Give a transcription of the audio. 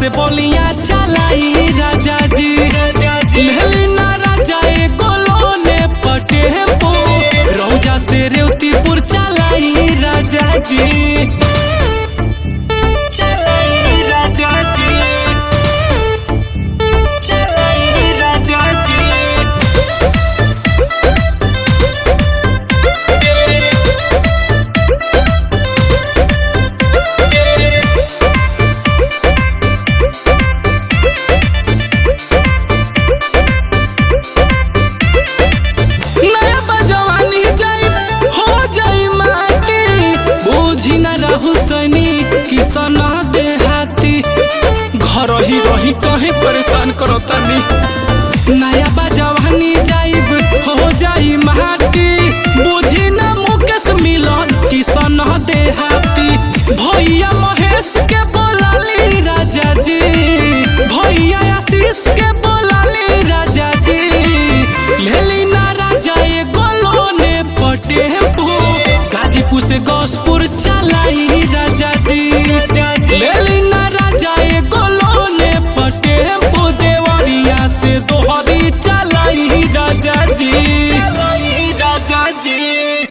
से बोलिया चलाई राजा जी लेलिना राजा एको लोने पटेपो रौजा से रेवतीपुर चलाई राजा जी चलाई राजा जी चलाई राजा जी। किसना देहाती घर ही रही कहीं परेशान करो तनी नया बजवानी जाइब हो जाई माटी